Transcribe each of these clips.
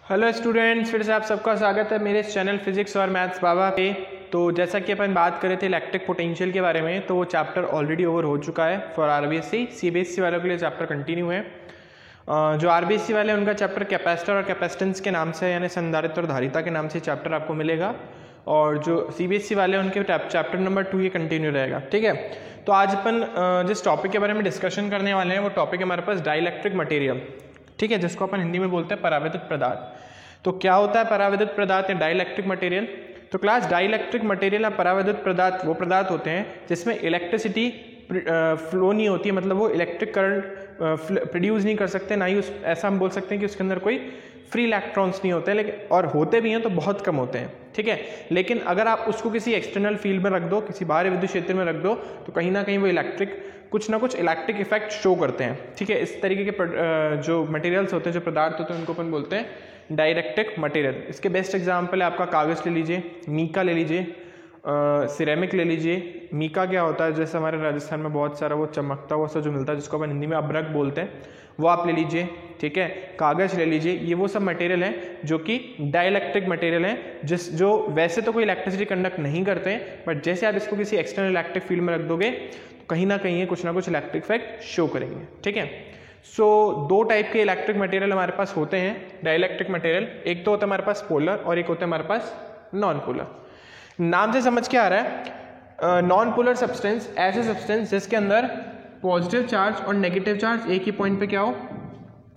Hello students, फिर से आप सबका स्वागत है मेरे इस चैनल फिजिक्स और मैथ्स बाबा पे। तो जैसा कि अपन बात कर रहे थे इलेक्ट्रिक पोटेंशियल के बारे में, तो वो चैप्टर ऑलरेडी ओवर हो चुका है फॉर आरबीएससी। सीबीएसई वालों के लिए चैप्टर कंटिन्यू है। जो आरबीएससी वाले उनका चैप्टर कैपेसिटर और कैपेसिटेंस के नाम से, यानी संधारित्र और धारिता के नाम से चैप्टर आपको मिलेगा। और जो सीबीएसई वाले उनके चैप्टर नंबर 2 ये कंटिन्यू रहेगा। ठीक है, तो आज अपन जिस टॉपिक के बारे में डिस्कशन करने वाले हैं वो टॉपिक है हमारे पास डाइलेक्ट्रिक मटेरियल। ठीक है, जिसको अपन हिंदी में बोलते हैं परावैद्युत पदार्थ। तो क्या होता है परावैद्युत पदार्थ या डाइलेक्ट्रिक मटेरियल? तो क्लास डाइलेक्ट्रिक मटेरियल या परावैद्युत पदार्थ वो पदार्थ होते हैं जिसमें इलेक्ट्रिसिटी फ्लो नहीं होती है, मतलब वो इलेक्ट्रिक करंट प्रोड्यूस नहीं कर सकते, ना ही ऐसा हम बोल सकते हैं कि उसके अंदर कोई फ्री इलेक्ट्रॉन्स नहीं होते, लेकिन और होते भी हैं तो बहुत कम होते हैं। ठीक है, लेकिन अगर आप उसको किसी एक्सटर्नल फील्ड में रख दो, किसी बाहरी विद्युत क्षेत्र में रख दो, तो कहीं ना कहीं वो कुछ ना कुछ इलेक्ट्रिक इफेक्ट शो करते हैं। ठीक है, इस तरीके के जो मटेरियल्स होते हैं, जो पदार्थ होते हैं, उनको अपन बोलते हैं डाइलेक्ट्रिक मटेरियल। इसके बेस्ट एग्जाम्पल है आपका कागज़ ले लीजिए, मीका ले लीजिए, सिरेमिक ले लीजिए। मीका क्या होता है, जैसे हमारे राजस्थान में बहुत सारा वो चमकता हुआ सा जो मिलता है, जिसको अपन हिंदी में अब्रक बोलते हैं, वो आप ले लीजिए। ठीक है, कागज़ ले लीजिए। ये वो सब मटेरियल हैं जो कि डाइलेक्ट्रिक मटेरियल हैं, जो वैसे तो कोई इलेक्ट्रिसिटी कंडक्ट नहीं करते हैं, बट जैसे आप इसको किसी एक्सटर्नल इलेक्ट्रिक फील्ड में रख दोगे तो कहीं ना कहीं ये कुछ ना कुछ इलेक्ट्रिक इफेक्ट शो करेंगे। ठीक है, सो दो टाइप के इलेक्ट्रिक मटेरियल हमारे पास होते हैं डाइलेक्ट्रिक मटेरियल। एक तो होता है हमारे पास पोलर और एक होता है हमारे पास नॉन पोलर। नाम से समझ के आ रहा है, नॉन पोलर सब्सटेंस ऐसे सब्सटेंस जिसके अंदर पॉजिटिव चार्ज और नेगेटिव चार्ज एक ही पॉइंट पे क्या हो,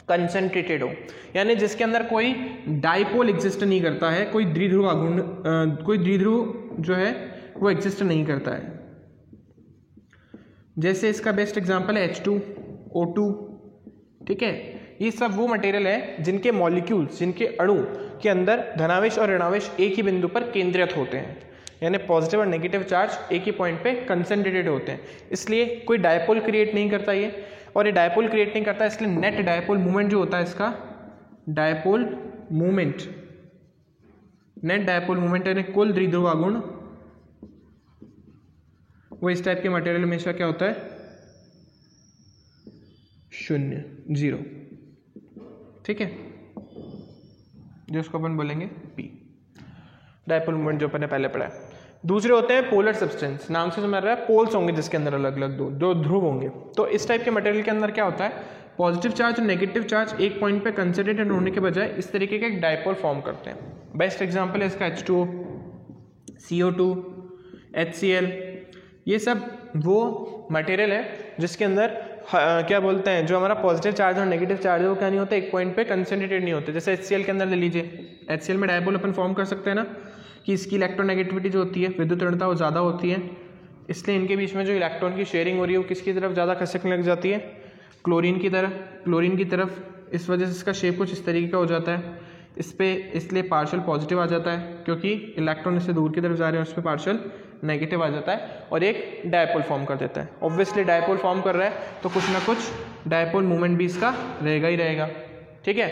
कंसंट्रेटेड हो, यानी जिसके अंदर कोई डाइपोल एग्जिस्ट नहीं करता है, कोई द्विध्रुव आघूर्ण कोई द्विध्रुव जो है वो एग्जिस्ट नहीं करता है। जैसे इसका बेस्ट एग्जांपल है H2O2। ठीक है, ये सब वो मटेरियल है जिनके मॉलिक्यूल्स, जिनके अणु के अंदर धनावेश और ऋणावेश एक ही बिंदु पर केंद्रित होते हैं, यानी पॉजिटिव और नेगेटिव चार्ज एक ही पॉइंट पे कंसंट्रेटेड होते हैं। इसलिए कोई डायपोल क्रिएट नहीं करता ये, और ये डायपोल क्रिएट नहीं करता, इसलिए नेट डायपोल मूवमेंट जो होता है इसका dipole movement, net dipole movement यानी कुल द्विध्रुव आघूर्ण, वो इस टाइप के मटेरियल हमेशा क्या होता है, 0 0। ठीक है, जिसको अपन बोलेंगे P, डायपोल मूवमेंट जो अपन ने पहले पढ़ा है। दूसरे होते हैं पोलर सब्सटेंस। नाम से समझ रहा है, पोल्स होंगे जिसके अंदर अलग अलग दो ध्रुव होंगे। तो इस टाइप के मटेरियल के अंदर क्या होता है, पॉजिटिव चार्ज और नेगेटिव चार्ज एक पॉइंट पे कंसंट्रेटेड होने के बजाय इस तरीके का एक डायपोल फॉर्म करते हैं। बेस्ट एग्जांपल है इसका H2O, CO2, HCl। ये सब वो मटेरियल है जिसके अंदर क्या बोलते हैं, जो हमारा पॉजिटिव चार्ज और नेगेटिव चार्ज है वो क्या नहीं होता, एक पॉइंट पे कंसंट्रेटेड नहीं होते। जैसे HCl के अंदर ले लीजिए, HCl में डायपोल अपन फॉर्म कर सकते हैं ना, कि इसकी इलेक्ट्रोनेगेटिविटी जो होती है, विद्युत ऋणता, वो ज़्यादा होती है, इसलिए इनके बीच में जो इलेक्ट्रॉन की शेयरिंग हो रही है वो किसकी तरफ ज़्यादा खसकने लग जाती है, क्लोरीन की तरफ। इस वजह से इसका शेप कुछ इस तरीके का हो जाता है। इसलिए पार्शियल पॉजिटिव आ जाता है, क्योंकि इलेक्ट्रॉन इससे दूर की तरफ जा रहे हैं, उस पर पार्शियल नेगेटिव आ जाता है और एक डायपोल फॉर्म कर देता है। ऑब्वियसली डायपोल फॉर्म कर रहा है तो कुछ ना कुछ डायपोल मूवमेंट भी इसका रहेगा ही रहेगा। ठीक है,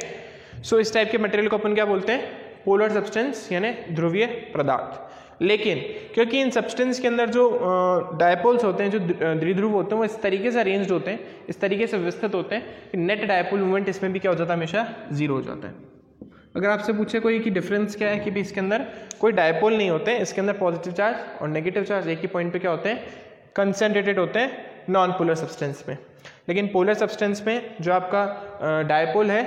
सो इस टाइप के मटेरियल को अपन क्या बोलते हैं, पोलर सब्सटेंस यानी ध्रुवीय पदार्थ। लेकिन क्योंकि इन सब्सटेंस के अंदर जो डायपोल्स होते हैं, जो द्विध्रुव होते हैं, वो इस तरीके से अरेंज्ड होते हैं, इस तरीके से व्यवस्थित होते हैं कि नेट डायपोल मूवमेंट इसमें भी क्या हो जाता है, हमेशा 0 हो जाता है। अगर आपसे पूछे कोई कि डिफरेंस क्या है, कि भी इसके अंदर कोई डायपोल नहीं होते, इसके अंदर पॉजिटिव चार्ज और नेगेटिव चार्ज एक ही पॉइंट पे क्या होते हैं, कंसंट्रेटेड होते हैं नॉन पोलर सब्सटेंस में। लेकिन पोलर सब्सटेंस में जो आपका डायपोल है,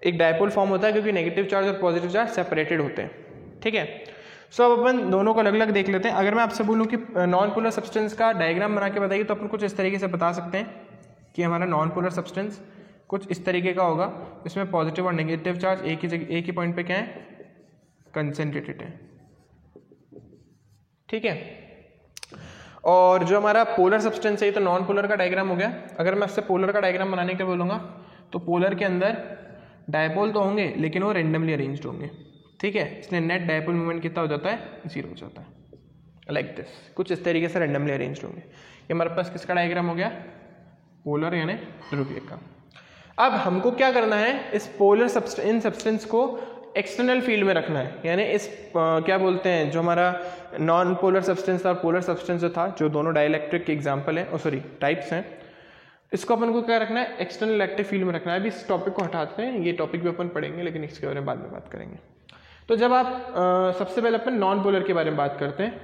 एक डायपोल फॉर्म होता है क्योंकि नेगेटिव चार्ज और पॉजिटिव चार्ज सेपरेटेड होते हैं। ठीक है, सो अब अपन दोनों को अलग अलग देख लेते हैं। अगर मैं आपसे बोलूँ कि नॉन पोलर सब्सटेंस का डायग्राम बना के बताइए, तो अपन कुछ इस तरीके से बता सकते हैं कि हमारा नॉन पोलर सब्सटेंस कुछ इस तरीके का होगा, इसमें पॉजिटिव और नेगेटिव चार्ज एक ही पॉइंट पे क्या है, कंसंट्रेटेड है। ठीक है, और जो हमारा पोलर सब्सटेंस है, ये तो नॉन पोलर का डायग्राम हो गया। अगर मैं आपसे पोलर का डायग्राम बनाने के बोलूँगा, तो पोलर के अंदर डायपोल तो होंगे लेकिन वो रेंडमली अरेंज्ड होंगे। ठीक है, इसलिए नेट डायपोल मूवमेंट कितना हो जाता है, 0 हो जाता है, लाइक दिस, कुछ इस तरीके से रेंडमली अरेंज्ड होंगे। ये हमारे पास किसका डायग्राम हो गया, पोलर यानी ध्रुवीय का। अब हमको क्या करना है, इस पोलर इन सब्सटेंस को एक्सटर्नल फील्ड में रखना है, यानी इस क्या बोलते हैं, जो हमारा नॉन पोलर सब्सटेंस था और पोलर सब्सटेंस जो था, जो दोनों डाइलेक्ट्रिक के एग्जाम्पल हैं, टाइप्स हैं, इसको अपन को क्या रखना है, एक्सटर्नल इलेक्ट्रिक फील्ड में रखना है। अभी इस टॉपिक को हटाते हैं, ये टॉपिक भी अपन पढ़ेंगे लेकिन इसके बारे में बाद में बात करेंगे। तो जब आप सबसे पहले अपन नॉन पोलर के बारे में बात करते हैं।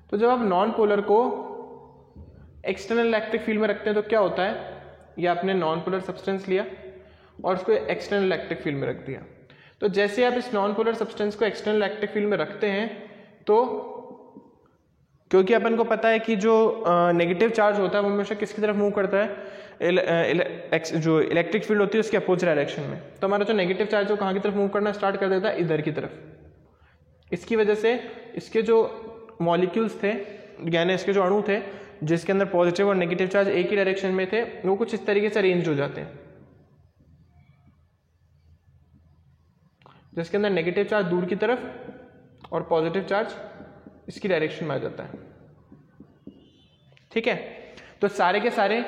तो जब आप नॉन पोलर को एक्सटर्नल इलेक्ट्रिक फील्ड में रखते हैं तो क्या होता है, ये आपने नॉन पोलर सब्सटेंस लिया और उसको एक्सटर्नल इलेक्ट्रिक फील्ड में रख दिया। तो जैसे आप इस नॉन पोलर सब्सटेंस को एक्सटर्नल इलेक्ट्रिक फील्ड में रखते हैं तो क्योंकि अपन को पता है कि जो नेगेटिव चार्ज होता है वो हमेशा किसकी तरफ मूव करता है, जो इलेक्ट्रिक फील्ड होती है उसके अपोजिट डायरेक्शन में। तो हमारा जो नेगेटिव चार्ज है वो कहाँ की तरफ मूव करना स्टार्ट कर देता है, इधर की तरफ। इसकी वजह से इसके जो मॉलिक्यूल्स थे, यानी इसके जो अणु थे जिसके अंदर पॉजिटिव और नेगेटिव चार्ज एक ही डायरेक्शन में थे, वो कुछ इस तरीके से अरेंज हो जाते हैं, जिसके अंदर नेगेटिव चार्ज दूर की तरफ और पॉजिटिव चार्ज इसकी डायरेक्शन में आ जाता है। ठीक है, तो सारे के सारे,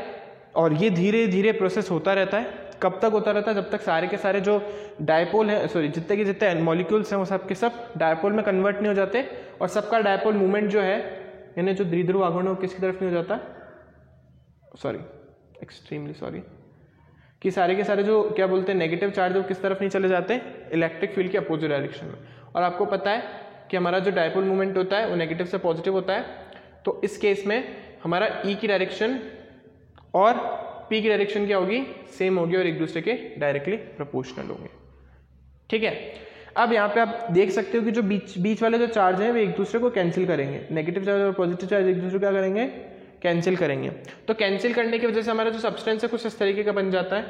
और ये धीरे धीरे प्रोसेस होता रहता है। कब तक होता रहता है, जब तक सारे के सारे जो डायपोल है, सॉरी जितने के जितने मॉलिक्यूल्स हैं वो सब के सब डायपोल में कन्वर्ट नहीं हो जाते, और सबका डायपोल मूवमेंट जो है, यानी जो द्विध्रुव आघूर्ण है वो किसकी तरफ नहीं हो जाता, सॉरी एक्सट्रीमली सॉरी, कि सारे के सारे जो क्या बोलते हैं नेगेटिव चार्ज वो किस तरफ नहीं चले जाते, इलेक्ट्रिक फील्ड के अपोजिट डायरेक्शन में। और आपको पता है कि हमारा जो डायपोल मूवमेंट होता है वो नेगेटिव से पॉजिटिव होता है। तो इस केस में हमारा ई की डायरेक्शन और पी की डायरेक्शन क्या होगी, सेम होगी और एक दूसरे के डायरेक्टली प्रोपोर्शनल होंगे। ठीक है, अब यहाँ पे आप देख सकते हो कि जो बीच वाले जो चार्ज हैं वे एक दूसरे को कैंसिल करेंगे, नेगेटिव चार्ज और पॉजिटिव चार्ज एक दूसरे को क्या करेंगे, कैंसिल करेंगे। तो कैंसिल करने की वजह से हमारा जो सब्सटेंस है कुछ इस तरीके का बन जाता है,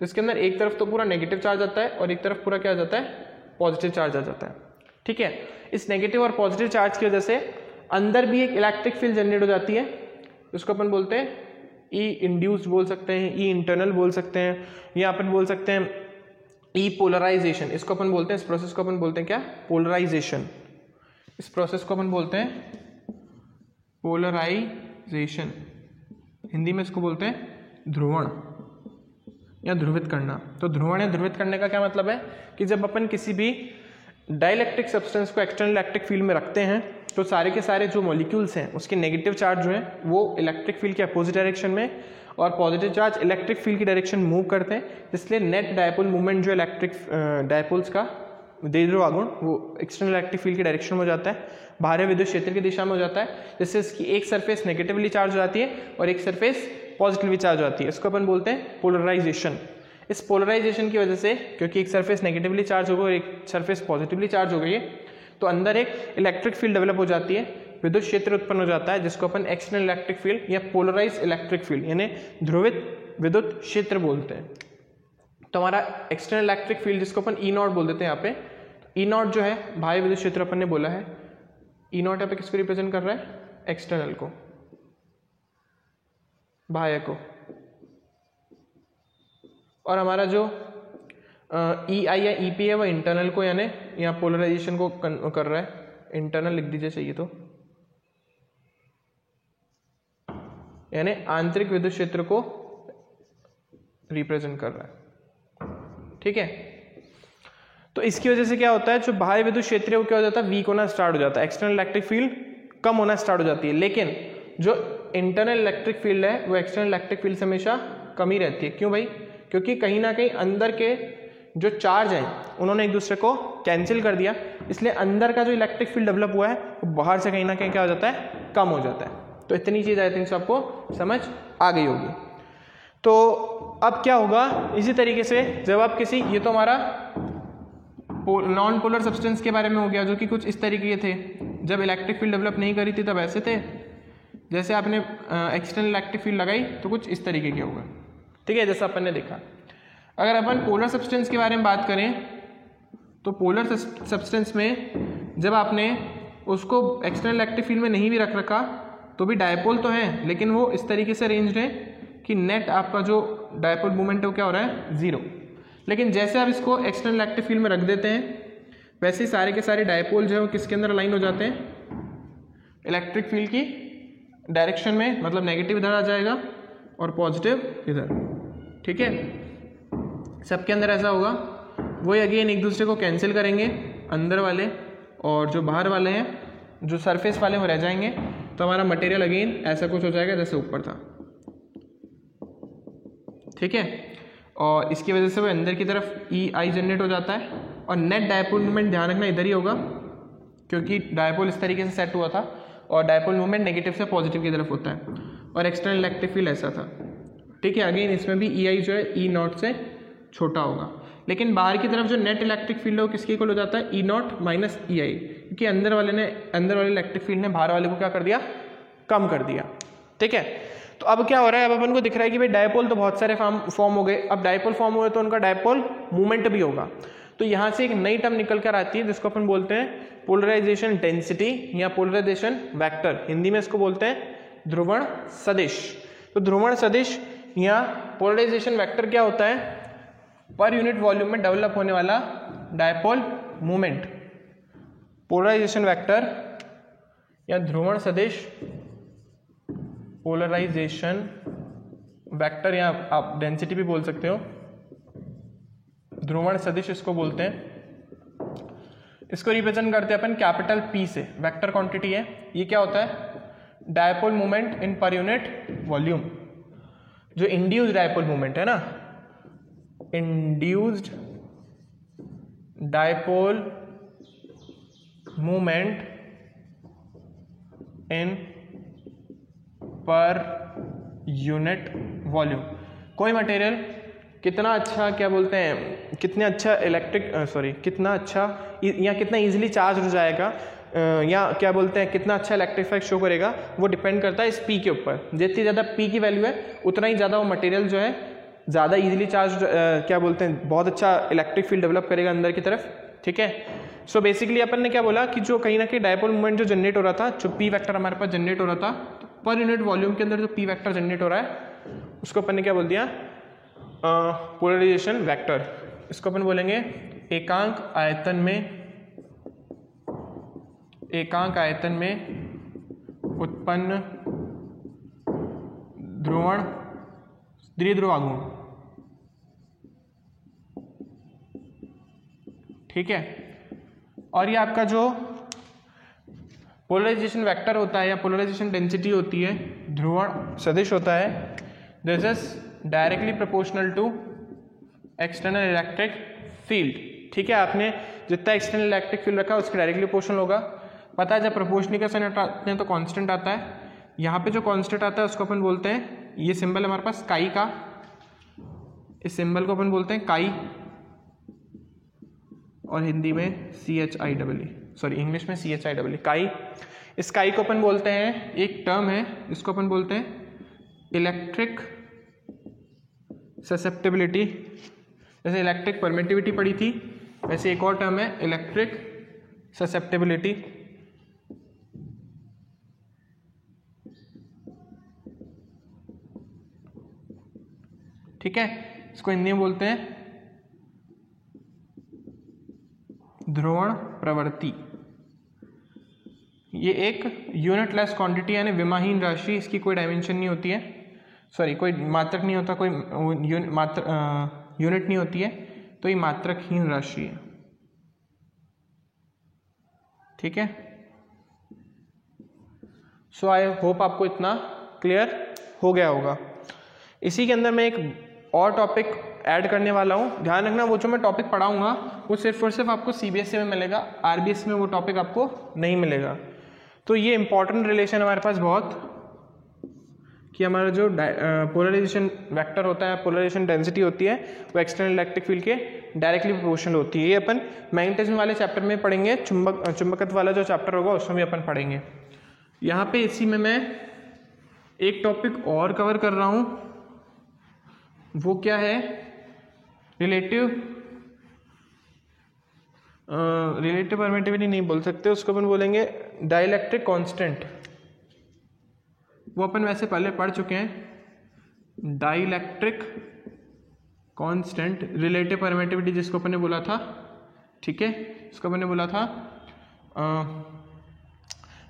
जिसके अंदर एक तरफ तो पूरा नेगेटिव चार्ज आता है और एक तरफ पूरा क्या आ जाता है, पॉजिटिव चार्ज आ जाता है। ठीक है, इस नेगेटिव और पॉजिटिव चार्ज की वजह से अंदर भी एक इलेक्ट्रिक फील्ड जनरेट हो जाती है, जिसको अपन बोलते हैं ई इंड्यूस्ड बोल सकते हैं, ई इंटरनल बोल सकते हैं, या अपन बोल सकते हैं ई पोलराइजेशन। इसको अपन बोलते हैं, इस प्रोसेस को अपन बोलते हैं क्या, पोलराइजेशन। इस प्रोसेस को अपन बोलते हैं पोलराइजेशन, हिंदी में इसको बोलते हैं ध्रुवण या ध्रुवित करना। तो ध्रुवण या ध्रुवित करने का क्या मतलब है कि जब अपन किसी भी डाइलेक्ट्रिक सब्सटेंस को एक्सटर्नल इलेक्ट्रिक फील्ड में रखते हैं तो सारे के सारे जो मॉलिक्यूल्स हैं उसके नेगेटिव चार्ज जो हैं वो इलेक्ट्रिक फील्ड के अपोजिट डायरेक्शन में और पॉजिटिव चार्ज इलेक्ट्रिक फील्ड की डायरेक्शन मूव करते हैं, इसलिए नेट डायपोल मूवमेंट जो इलेक्ट्रिक डायपोल्स का द्विध्रुव आघूर्ण वो एक्सटर्नल इलेक्ट्रिक फील्ड की डायरेक्शन में हो जाता है, बाहरी विद्युत क्षेत्र की दिशा में हो जाता है, जिससे इसकी एक सरफेस नेगेटिवली चार्ज हो जाती है और एक सरफेस पॉजिटिवली चार्ज हो जाती है। इसको अपन बोलते हैं पोलराइजेशन। इस पोलराइजेशन की वजह से, क्योंकि एक सरफेस नेगेटिवली चार्ज हो गई और एक सरफेस पॉजिटिवली चार्ज हो गई है, तो अंदर एक इलेक्ट्रिक फील्ड डेवलप हो जाती है, विद्युत क्षेत्र उत्पन्न हो जाता है, जिसको अपन एक्सटर्नल इलेक्ट्रिक फील्ड या पोलराइज इलेक्ट्रिक फील्ड यानी ध्रुवित विद्युत क्षेत्र बोलते हैं। तो हमारा एक्सटर्नल इलेक्ट्रिक फील्ड जिसको अपन ई नॉट बोल देते हैं यहाँ पे, ई नॉट जो है बाह्य विद्युत क्षेत्र अपन ने बोला है, ई नॉट यहाँ पे किसको रिप्रेजेंट कर रहा है, एक्सटर्नल को, बाह्य को। और हमारा जो ई आई या ई पी है वो इंटरनल को, यानी यहाँ पोलराइजेशन को कर रहा है, इंटरनल लिख दीजिए चाहिए तो, यानी आंतरिक विद्युत क्षेत्र को रिप्रेजेंट कर रहा है। ठीक है, तो इसकी वजह से क्या होता है, जो बाह्य विद्युत क्षेत्र है वो क्या हो जाता है, वीक होना स्टार्ट हो जाता है, एक्सटर्नल इलेक्ट्रिक फील्ड कम होना स्टार्ट हो जाती है। लेकिन जो इंटरनल इलेक्ट्रिक फील्ड है वो एक्सटर्नल इलेक्ट्रिक फील्ड से हमेशा कम ही रहती है। क्यों भाई, क्योंकि कहीं ना कहीं अंदर के जो चार्ज हैं उन्होंने एक दूसरे को कैंसिल कर दिया, इसलिए अंदर का जो इलेक्ट्रिक फील्ड डेवलप हुआ है वो बाहर से कहीं ना कहीं क्या हो जाता है, कम हो जाता है। तो इतनी चीज़ आई थिंक आपको समझ आ गई होगी। तो अब क्या होगा, इसी तरीके से जब आप किसी, ये तो हमारा नॉन पोलर सब्सटेंस के बारे में हो गया जो कि कुछ इस तरीके के थे, जब इलेक्ट्रिक फील्ड डेवलप नहीं करी थी तब ऐसे थे, जैसे आपने एक्सटर्नल इलेक्ट्रिक फील्ड लगाई तो कुछ इस तरीके के होगा। ठीक है, जैसा अपन ने देखा। अगर अपन पोलर सब्सटेंस के बारे में बात करें तो पोलर सब्सटेंस में जब आपने उसको एक्सटर्नल इलेक्ट्रिक फील्ड में नहीं भी रख रखा तो भी डायपोल तो है, लेकिन वो इस तरीके से अरेंज्ड है कि नेट आपका जो डायपोल मूवमेंट है वो क्या हो रहा है, जीरो। लेकिन जैसे आप इसको एक्सटर्नल इलेक्ट्रिक फील्ड में रख देते हैं वैसे ही सारे के सारे डायपोल जो है वो किसके अंदर अलाइन हो जाते हैं, इलेक्ट्रिक फील्ड की डायरेक्शन में, मतलब नेगेटिव इधर आ जाएगा और पॉजिटिव इधर। ठीक है, सबके अंदर ऐसा होगा। वही अगेन एक दूसरे को कैंसिल करेंगे, अंदर वाले और जो बाहर वाले हैं, जो सरफेस वाले वो रह जाएंगे। तो हमारा मटेरियल अगेन ऐसा कुछ हो जाएगा जैसे ऊपर था। ठीक है, और इसकी वजह से वो अंदर की तरफ ई आई जनरेट हो जाता है, और नेट डायपोल मूवमेंट ध्यान रखना इधर ही होगा, क्योंकि डायपोल इस तरीके से सेट हुआ था और डायपोल मूवमेंट नेगेटिव से पॉजिटिव की तरफ होता है, और एक्सटर्नल इलेक्ट्रिक फील्ड ऐसा था। ठीक है, अगेन इसमें भी ई आई जो है ई नॉट से छोटा होगा, लेकिन बाहर की तरफ जो नेट इलेक्ट्रिक फील्ड है वो किसके इक्वल हो जाता है, ई नॉट माइनस ई आई, क्योंकि अंदर वाले इलेक्ट्रिक फील्ड ने बाहर वाले को क्या कर दिया, कम कर दिया। ठीक है, तो अब क्या हो रहा है, अब अपन को दिख रहा है कि भाई डायपोल तो बहुत सारे फॉर्म हो गए, अब डायपोल फॉर्म हुए तो उनका डायपोल मूवमेंट भी होगा। तो यहाँ से एक नई टर्म निकल कर आती है जिसको अपन बोलते हैं पोलराइजेशन डेंसिटी या पोलराइजेशन वेक्टर, हिंदी में इसको बोलते हैं ध्रुवण सदिश। तो ध्रुवण सदिश या पोलराइजेशन वेक्टर क्या होता है, पर यूनिट वॉल्यूम में डेवलप होने वाला डायपोल मूवमेंट। पोलराइजेशन वेक्टर या ध्रुवण सदिश, पोलराइजेशन वेक्टर या आप डेंसिटी भी बोल सकते हो, ध्रुवण सदिश इसको बोलते हैं। इसको रिप्रेजेंट करते हैं अपन कैपिटल पी से, वेक्टर क्वांटिटी है। ये क्या होता है, dipole movement in per unit volume. जो इंड्यूस्ड डायपोल मूवमेंट है ना, induced dipole movement in per unit volume. कोई मटेरियल कितना अच्छा, क्या बोलते हैं, कितने अच्छा कितना अच्छा या कितना इजीली चार्ज हो जाएगा, या क्या बोलते हैं कितना अच्छा इलेक्ट्रिक इफेक्ट शो करेगा, वो डिपेंड करता है इस पी के ऊपर। जितनी ज़्यादा पी की वैल्यू है उतना ही ज़्यादा वो मटेरियल जो है ज़्यादा इजीली चार्ज, क्या बोलते हैं, बहुत अच्छा इलेक्ट्रिक फील्ड डेवलप करेगा अंदर की तरफ। ठीक है, सो बेसिकली अपन ने क्या बोला कि जो कहीं ना कहीं डायपोल मूवमेंट जो जनरेट हो रहा था, जो पी वेक्टर हमारे पास जनरेट हो रहा था, तो पर यूनिट वॉल्यूम के अंदर जो पी वेक्टर जनरेट हो रहा है उसको अपन ने क्या बोल दिया, पोलराइजेशन वेक्टर। इसको अपन बोलेंगे एकांक आयतन में उत्पन्न ध्रुवण द्विध्रुव आघूर्ण। ठीक है, और ये आपका जो पोलराइजेशन वेक्टर होता है या पोलराइजेशन डेंसिटी होती है, ध्रुवण सदिश होता है, this is directly proportional to external electric field. ठीक है, आपने जितना एक्सटर्नल इलेक्ट्रिक फील्ड रखा है उसके डायरेक्टली प्रोपोर्शनल होगा। पता है जब प्रोपोर्शनल का साइन हटाते हैं तो कांस्टेंट आता है, यहाँ पे जो कांस्टेंट आता है उसको अपन बोलते हैं, ये सिंबल हमारे पास काई का, इस सिंबल को अपन बोलते हैं काई, और हिंदी में इंग्लिश में CHIEE काई। इस काई को अपन बोलते हैं, एक टर्म है इसको अपन बोलते हैं इलेक्ट्रिक ससेप्टिबिलिटी। जैसे इलेक्ट्रिक परमिटिविटी पड़ी थी, वैसे एक और टर्म है इलेक्ट्रिक ससेप्टिबिलिटी। ठीक है, इसको हिंदी में बोलते हैं ध्रुवण प्रवृत्ति। ये एक यूनिटलेस क्वांटिटी यानी विमाहीन राशि, इसकी कोई डायमेंशन नहीं होती है, कोई मात्रक नहीं होता, कोई यूनिट नहीं होती है, तो ये मात्रकहीन राशि है। ठीक है, सो आई होप आपको इतना क्लियर हो गया होगा। इसी के अंदर मैं एक और टॉपिक ऐड करने वाला हूँ, ध्यान रखना वो जो मैं टॉपिक पढ़ाऊँगा वो सिर्फ और सिर्फ आपको CBSE में मिलेगा, RBSE में वो टॉपिक आपको नहीं मिलेगा। तो ये इंपॉर्टेंट रिलेशन हमारे पास बहुत, कि हमारा जो पोलराइजेशन वेक्टर होता है, पोलराइजेशन डेंसिटी होती है, वो एक्सटर्नल इलेक्ट्रिक फील्ड के डायरेक्टली प्रोपोर्शनल होती है। ये अपन मैग्नेटिज्म वाले चैप्टर में पढ़ेंगे, चुंबकत्व वाला जो चैप्टर होगा उसमें भी अपन पढ़ेंगे। यहाँ पे इसी में मैं एक टॉपिक और कवर कर रहा हूँ, वो क्या है, रिलेटिव परमिटिविटी नहीं बोल सकते उसको, अपन बोलेंगे डाइलेक्ट्रिक कांस्टेंट। वो अपन वैसे पहले पढ़ चुके हैं, डाइलेक्ट्रिक कांस्टेंट, रिलेटिव परमिटिविटी जिसको अपन ने बोला था। ठीक है, इसको अपन ने बोला था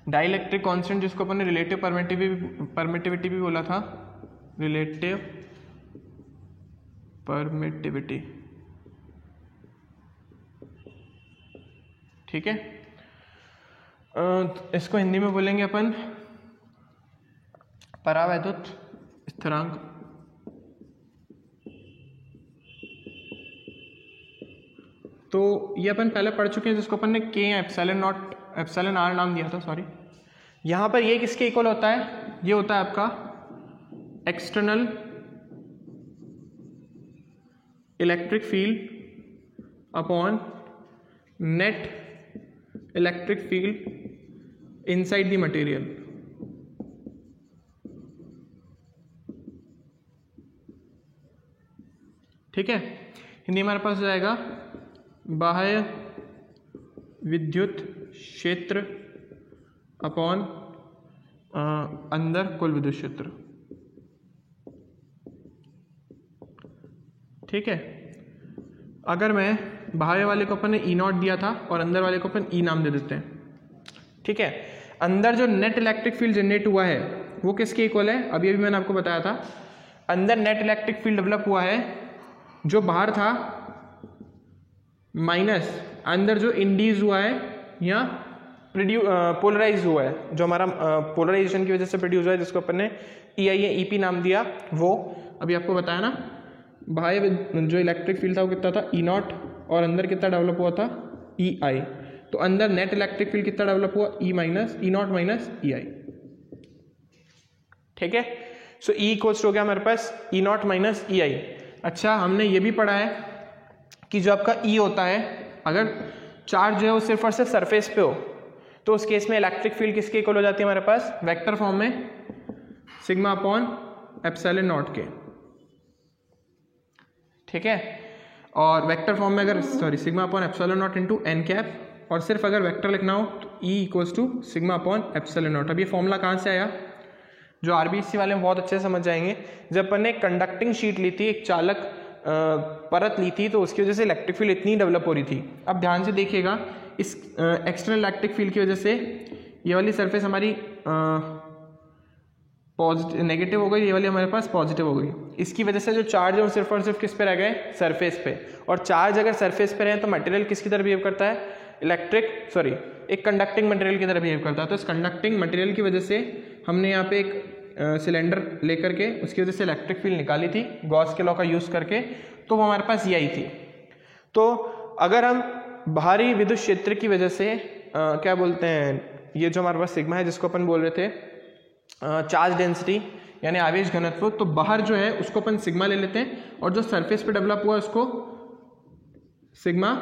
डाइलेक्ट्रिक कांस्टेंट, जिसको अपन ने रिलेटिव परमिटिविटी भी बोला था, रिलेटिव परमिटिविटी। ठीक है, इसको हिंदी में बोलेंगे अपन परावैद्युत स्थिरांक। तो ये अपन पहले पढ़ चुके हैं, जिसको अपन ने के या एप्सिलॉन आर नाम दिया था, सॉरी। यहाँ पर ये किसके इक्वल होता है? ये होता है आपका external electric field upon net electric field inside the material. ठीक है, हिंदी हमारे पास हो जाएगा बाह्य विद्युत क्षेत्र अपॉन अंदर कुल विद्युत क्षेत्र। ठीक है, अगर मैं बाहर वाले को अपन ने ई नॉट दिया था और अंदर वाले को अपन ई नाम दे देते हैं। ठीक है, अंदर जो नेट इलेक्ट्रिक फील्ड जनरेट हुआ है वो किसके इक्वल है? अभी मैंने आपको बताया था, अंदर नेट इलेक्ट्रिक फील्ड डेवलप हुआ है जो बाहर था माइनस अंदर जो इंड्यूस हुआ है या पोलराइज हुआ है, जो हमारा पोलराइजेशन की वजह से प्रोड्यूस हुआ है, जिसको अपन ने ई आई या ई पी नाम दिया। वो अभी आपको बताया ना, बाहर जो इलेक्ट्रिक फील्ड था वो कितना था? ई नॉट, और अंदर कितना डेवलप हुआ था? ई आई। तो अंदर नेट इलेक्ट्रिक फील्ड कितना डेवलप हुआ? ई नॉट माइनस ई आई। ठीक है, सो ई इक्वल्स हो गया हमारे पास ई नॉट माइनस ई आई। अच्छा, हमने ये भी पढ़ा है कि जो आपका ई होता है, अगर चार्ज जो है वो सिर्फ और सिर्फ सरफेस पे हो तो उस केस में इलेक्ट्रिक फील्ड किसके इक्वल हो जाती है हमारे पास? वेक्टर फॉर्म में sigma upon epsilon naught k. ठीक है, और वेक्टर फॉर्म में अगर sigma upon epsilon naught into n cap, और सिर्फ अगर वेक्टर लिखना हो तो E equals to sigma upon epsilon naught. अब ये फॉर्मूला कहाँ से आया? जो आरबीएससी वाले बहुत अच्छे से समझ जाएंगे, जब अपन ने कंडक्टिंग शीट ली थी, एक चालक परत ली थी, तो उसकी वजह से इलेक्ट्रिक फील्ड इतनी डेवलप हो रही थी। अब ध्यान से देखिएगा, इस एक्सटर्नल इलेक्ट्रिक फील्ड की वजह से ये वाली सरफेस हमारी पॉजिटिव नेगेटिव हो गई, ये वाली हमारे पास पॉजिटिव हो गई। इसकी वजह से जो चार्ज है वो सिर्फ और सिर्फ किस पे रह गए? सरफेस पे। और चार्ज अगर सरफेस पे रहे तो मटेरियल किसकी तरह बिहेव करता है? एक कंडक्टिंग मटेरियल की तरह बिहेव करता है। तो इस कंडक्टिंग मटेरियल की वजह से हमने यहाँ पे एक सिलेंडर लेकर के उसकी वजह से इलेक्ट्रिक फील्ड निकाली थी गॉस के लॉ का यूज करके, तो वो हमारे पास ये आई थी। तो अगर हम बाहरी विद्युत क्षेत्र की वजह से क्या बोलते हैं, ये जो हमारे पास सिग्मा है जिसको अपन बोल रहे थे चार्ज डेंसिटी यानी आवेश घनत्व, तो बाहर जो है उसको अपन सिग्मा ले लेते हैं, और जो सरफेस पे डेवलप हुआ है उसको सिग्मा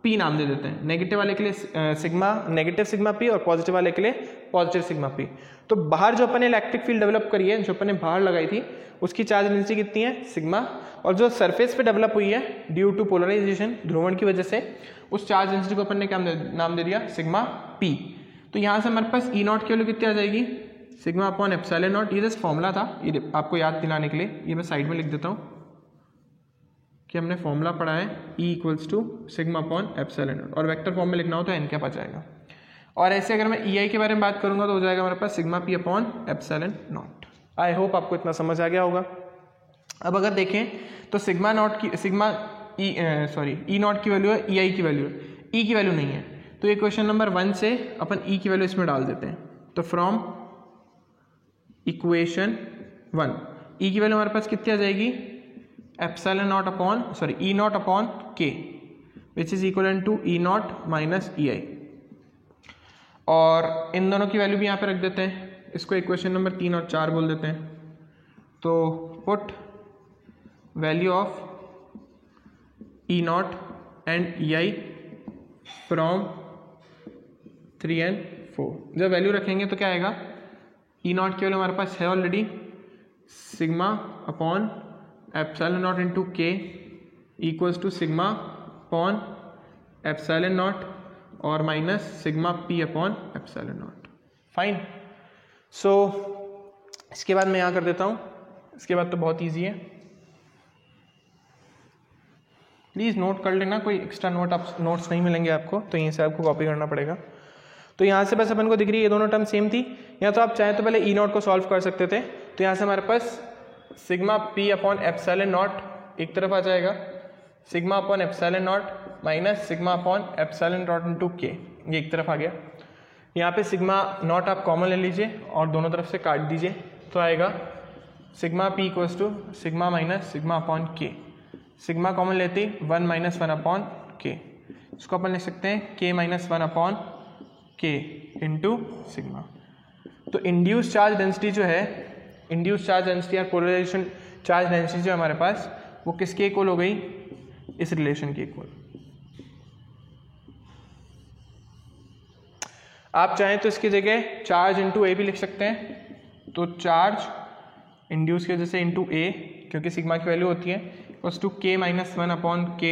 पी नाम दे देते हैं। नेगेटिव वाले के लिए नेगेटिव सिग्मा पी, और पॉजिटिव वाले के लिए पॉजिटिव सिग्मा पी। तो बाहर जो अपन ने इलेक्ट्रिक फील्ड डेवलप करी है, जो अपन ने बाहर लगाई थी, उसकी चार्ज डेंसिटी कितनी है? सिग्मा। और जो सरफेस पे डेवलप हुई है ड्यू टू पोलराइजेशन, ध्रुवण की वजह से, उस चार्ज डेंसिटी को अपन ने क्या नाम दे दिया? Sigma P. तो यहाँ से हमारे पास ई नॉट की वैल्यू कितनी आ जाएगी? Sigma upon epsilon not. ये जस्ट फॉर्मूला था, ये आपको याद दिलाने के लिए, ये मैं साइड में लिख देता हूँ कि हमने फॉर्मूला पढ़ा है E equals to sigma upon epsilon naught, और वेक्टर फॉर्म में लिखना हो तो एन कैप आ जाएगा। और ऐसे अगर मैं ई आई के बारे में बात करूंगा तो हो जाएगा हमारे पास sigma P upon epsilon naught. I hope आपको इतना समझ आ गया होगा। अब अगर देखें तो ई नॉट की वैल्यू है, ई आई की वैल्यू है, ई की वैल्यू नहीं है। तो ये क्वेश्चन नंबर 1 से अपन ई की वैल्यू इसमें डाल देते हैं। तो फ्रॉम इक्वेशन 1 ई की वैल्यू हमारे पास कितनी आ जाएगी? Epsilon naught upon E naught upon K, which is equal to E naught minus E I. और इन दोनों की वैल्यू भी यहाँ पे रख देते हैं, इसको इक्वेशन नंबर 3 और 4 बोल देते हैं। तो put value of E not and E I from 3 and 4। जब वैल्यू रखेंगे तो क्या आएगा? ई नॉट की वैल्यू हमारे पास है already sigma upon epsilon naught into K equals to sigma upon epsilon naught और minus sigma P upon epsilon naught. Fine. So इसके बाद मैं यहाँ कर देता हूँ, इसके बाद तो बहुत ईजी है, प्लीज़ नोट कर लेना, कोई एक्स्ट्रा नोट्स नहीं मिलेंगे आपको, तो यहीं से आपको कॉपी करना पड़ेगा। तो यहाँ से बस अपन को दिख रही है ये दोनों टर्म सेम थी, या तो आप चाहें तो पहले ई नॉट को सॉल्व कर सकते थे। तो यहाँ से हमारे पास sigma P upon epsilon naught एक तरफ आ जाएगा, sigma upon epsilon naught minus sigma upon epsilon naught into K, ये एक तरफ आ गया। यहाँ पे सिग्मा नॉट आप कॉमन ले लीजिए और दोनों तरफ से काट दीजिए, तो आएगा sigma p equals to sigma minus sigma upon k. Sigma common लेते 1 - 1 अपॉन के, उसको अपन लिख सकते हैं k-1/k इंटू सिग्मा। तो इंड्यूस चार्ज डेंसिटी जो है, इंड्यूस चार्ज डेंसिटी या पोलराइजेशन चार्ज डेंसिटी जो हमारे पास, वो किसके इक्वल हो गई, इस रिलेशन के इक्वल। आप चाहें तो इसकी जगह चार्ज इंटू ए भी लिख सकते हैं। तो चार्ज इंड्यूस की वजह से इंटू ए, क्योंकि सिग्मा की वैल्यू होती है equals to k-1/k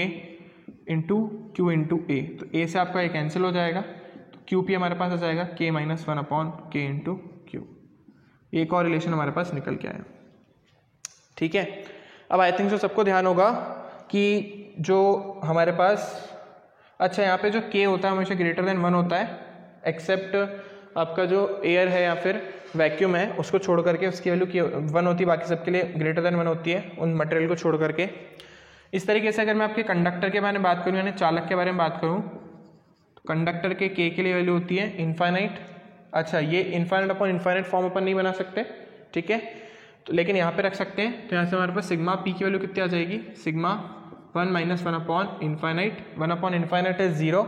into Q into A. तो ए से आपका ए कैंसिल हो जाएगा, तो क्यू पी हमारे पास आ जाएगा k-1/k इंटू क्यू। एक और रिलेशन हमारे पास निकल के आया। ठीक है, अब आई थिंक जो सबको ध्यान होगा कि जो हमारे पास, अच्छा यहाँ पे जो k होता है हमेशा ग्रेटर देन 1 होता है, एक्सेप्ट आपका जो एयर है या फिर वैक्यूम है उसको छोड़ करके, उसकी वैल्यू 1 होती है, बाकी सबके लिए ग्रेटर देन 1 होती है उन मटेरियल को छोड़ करके। इस तरीके से अगर मैं आपके कंडक्टर के बारे में बात करूँ, यानी चालक के बारे में बात करूँ, तो कंडक्टर के k के लिए वैल्यू होती है इनफाइनाइट। अच्छा, ये इनफाइनाइट अपॉन इनफाइनाइट फॉर्म अपन नहीं बना सकते, ठीक है, तो लेकिन यहाँ पे रख सकते हैं। तो यहाँ से हमारे पास सिग्मा p की वैल्यू कितनी आ जाएगी, sigma 1 - 1 upon infinite, 1 upon infinite is 0।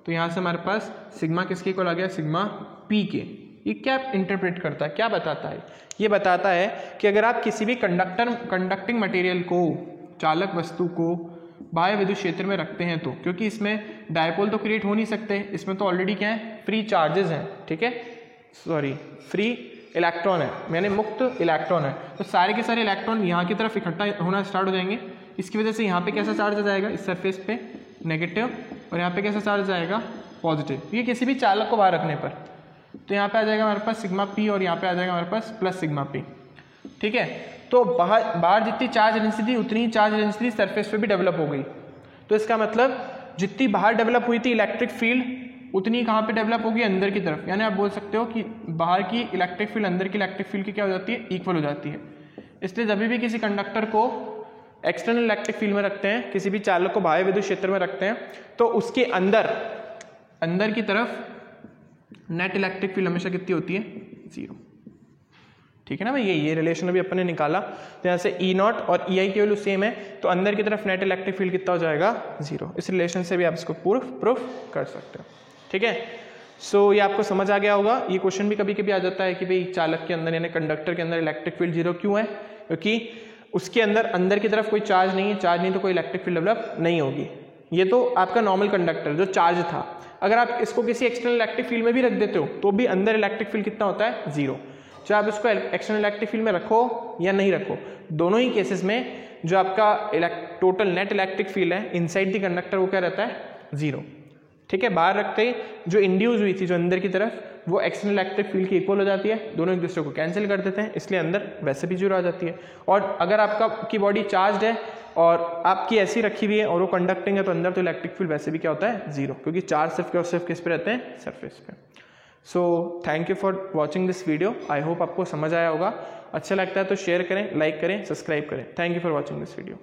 तो यहाँ से हमारे पास सिग्मा किसके इक्वल आ गया, सिग्मा p के। ये क्या इंटरप्रेट करता है, क्या बताता है, ये बताता है कि अगर आप किसी भी कंडक्टिंग मटेरियल को, चालक वस्तु को बाह्य विद्युत क्षेत्र में रखते हैं, तो क्योंकि इसमें डायपोल तो क्रिएट हो नहीं सकते, इसमें तो ऑलरेडी क्या है, फ्री चार्जेस हैं, ठीक है, सॉरी फ्री इलेक्ट्रॉन है, यानी मुक्त इलेक्ट्रॉन है। तो सारे के सारे इलेक्ट्रॉन यहाँ की तरफ इकट्ठा होना स्टार्ट हो जाएंगे। इसकी वजह से यहाँ पे कैसा चार्ज आ जाएगा, इस सरफेस पे नेगेटिव, और यहाँ पे कैसा चार्ज आएगा, पॉजिटिव। ये किसी भी चालक को बाहर रखने पर, तो यहाँ पे आ जाएगा हमारे पास सिग्मा p और यहाँ पे आ जाएगा हमारे पास प्लस सिग्मा p। ठीक है, तो बाहर जितनी चार्ज डेंसिटी उतनी ही चार्ज डेंसिटी सरफेस पे भी डेवलप हो गई। तो इसका मतलब जितनी बाहर डेवलप हुई थी इलेक्ट्रिक फील्ड, उतनी कहाँ पे डेवलप होगी, अंदर की तरफ। यानी आप बोल सकते हो कि बाहर की इलेक्ट्रिक फील्ड अंदर की इलेक्ट्रिक फील्ड की क्या हो जाती है, इक्वल हो जाती है। इसलिए जब भी किसी कंडक्टर को एक्सटर्नल इलेक्ट्रिक फील्ड में रखते हैं, किसी भी चालक को बाह्य विद्युत क्षेत्र में रखते हैं, तो उसके अंदर की तरफ नेट इलेक्ट्रिक फील्ड हमेशा कितनी होती है, 0। ठीक है ना भाई, ये रिलेशन अभी अपन ने निकाला। तो यहाँ से E0 और EI की वैल्यू सेम है, तो अंदर की तरफ नेट इलेक्ट्रिक फील्ड कितना हो जाएगा, 0। इस रिलेशन से भी आप इसको प्रूफ कर सकते हो। ठीक है, सो ये आपको समझ आ गया होगा। ये क्वेश्चन भी कभी कभी आ जाता है कि भाई चालक के अंदर यानी कंडक्टर के अंदर इलेक्ट्रिक फील्ड 0 क्यों है, क्योंकि उसके अंदर की तरफ कोई चार्ज नहीं है, चार्ज नहीं तो कोई इलेक्ट्रिक फील्ड डेवलप नहीं होगी। ये तो आपका नॉर्मल कंडक्टर जो चार्ज था, अगर आप इसको किसी एक्सटर्नल इलेक्ट्रिक फील्ड में भी रख देते हो तो भी अंदर इलेक्ट्रिक फील्ड कितना होता है, 0। चाहे आप इसको एक्सटर्नल इलेक्ट्रिक फील्ड में रखो या नहीं रखो, दोनों ही केसेस में जो आपका टोटल नेट इलेक्ट्रिक फील्ड है इनसाइड द कंडक्टर वो क्या रहता है, 0। ठीक है, बाहर रखते ही जो इंड्यूस हुई थी जो अंदर की तरफ, वो एक्सटर्नल इलेक्ट्रिक फील्ड की इक्वल हो जाती है, दोनों एक दूसरे को कैंसिल कर देते हैं, इसलिए अंदर वैसे भी 0 आ जाती है। और अगर आपकी बॉडी चार्ज है और आपकी ऐसी रखी हुई है और वो कंडक्टिंग है, तो अंदर तो इलेक्ट्रिक फील्ड वैसे भी क्या होता है, 0, क्योंकि चार्ज सिर्फ किस पे रहते हैं, सरफेस पे। So thank you for watching this video. I hope आपको समझ आया होगा। अच्छा लगता है तो शेयर करें, लाइक करें, सब्सक्राइब करें। Thank you for watching this video.